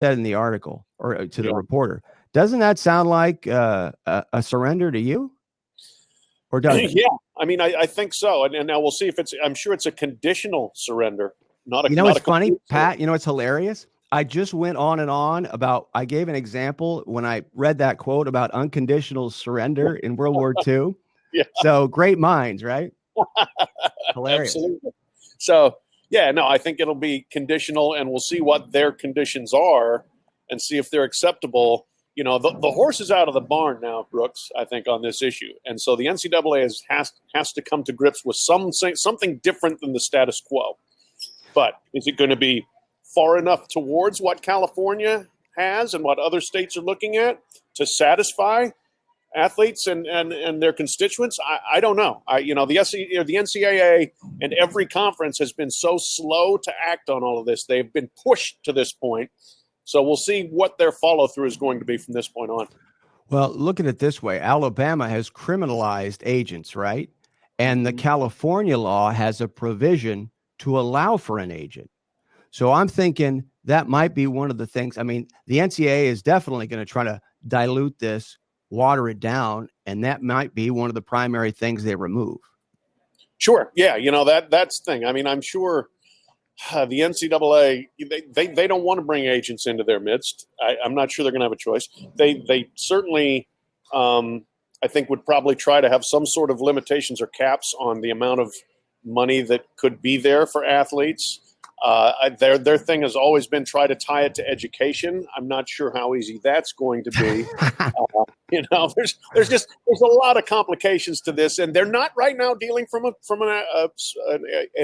said in the article or to the Yeah. reporter. Doesn't that sound like a surrender to you? Or does it? Yeah, I mean, I think so. And now we'll see if I'm sure it's a conditional surrender, not a. You know not what's a funny, complete surrender. Pat? You know what's hilarious? I just went on and on about, I gave an example when I read that quote about unconditional surrender in World War II. Yeah. So great minds, right? Hilarious. Absolutely. So, yeah, no, I think it'll be conditional, and we'll see what their conditions are and see if they're acceptable. You know, the horse is out of the barn now, Brooks, I think, on this issue. And so the NCAA has to come to grips with something different than the status quo. But is it going to be far enough towards what California has and what other states are looking at to satisfy athletes and their constituents? I don't know. The NCAA and every conference has been so slow to act on all of this. They've been pushed to this point. So we'll see what their follow through is going to be from this point on. Well, look at it this way. Alabama has criminalized agents, right? And the California law has a provision to allow for an agent. So I'm thinking that might be one of the things. I mean, the NCAA is definitely going to try to dilute this, water it down, and that might be one of the primary things they remove. Sure. Yeah. That's the thing. I mean, I'm sure the NCAA, they don't want to bring agents into their midst. I'm not sure they're going to have a choice. They certainly, I think, would probably try to have some sort of limitations or caps on the amount of money that could be there for athletes. Their thing has always been try to tie it to education. I'm not sure how easy that's going to be. There's a lot of complications to this, and they're not right now dealing from an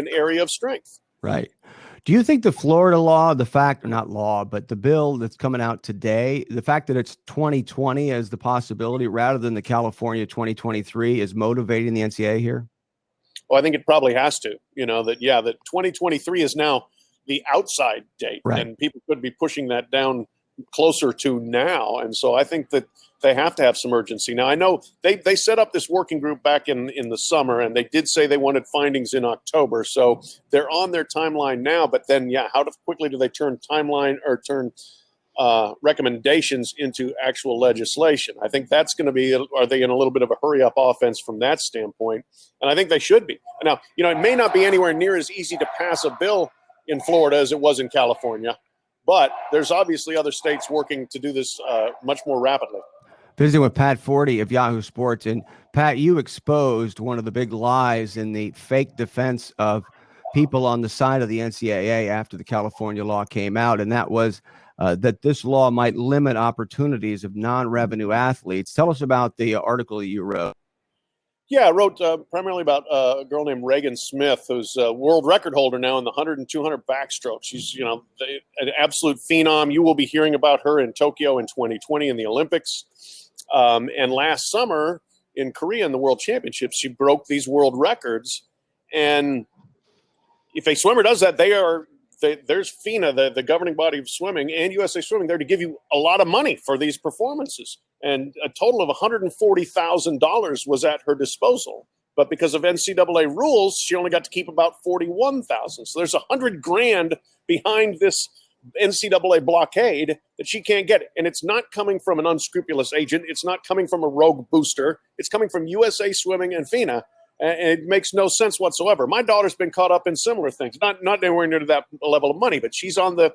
area of strength. Right. Do you think the Florida law, but the bill that's coming out today, the fact that it's 2020 as the possibility rather than the California 2023 is motivating the NCAA here? Well, I think it probably has to, that 2023 is now the outside date, right, and people could be pushing that down closer to now. And so I think that they have to have some urgency. Now, I know they set up this working group back in the summer, and they did say they wanted findings in October. So they're on their timeline now, but then, how quickly do they turn recommendations into actual legislation? I think that's going to be, are they in a little bit of a hurry up offense from that standpoint? And I think they should be. Now, it may not be anywhere near as easy to pass a bill in Florida as it was in California, but there's obviously other states working to do this much more rapidly. Visiting with Pat Forde of Yahoo Sports. And Pat, you exposed one of the big lies in the fake defense of people on the side of the NCAA after the California law came out, and that was that this law might limit opportunities of non-revenue athletes. Tell us about the article you wrote. Yeah, I wrote primarily about a girl named Reagan Smith, who's a world record holder now in the 100 and 200 backstroke. She's, an absolute phenom. You will be hearing about her in Tokyo in 2020 in the Olympics. And last summer in Korea in the World Championships, she broke these world records. And if a swimmer does that, there's FINA, the governing body of swimming, and USA Swimming there to give you a lot of money for these performances. And a total of $140,000 was at her disposal. But because of NCAA rules, she only got to keep about $41,000. So there's $100,000 behind this NCAA blockade that she can't get. And it's not coming from an unscrupulous agent. It's not coming from a rogue booster. It's coming from USA Swimming and FINA. And it makes no sense whatsoever. My daughter's been caught up in similar things, not anywhere near that level of money, but she's on the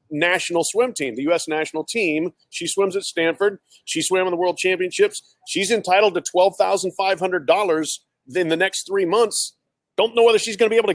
national swim team, the U.S. national team. She swims at Stanford. She swam in the World Championships. She's entitled to $12,500 in the next 3 months. Don't know whether she's going to be able to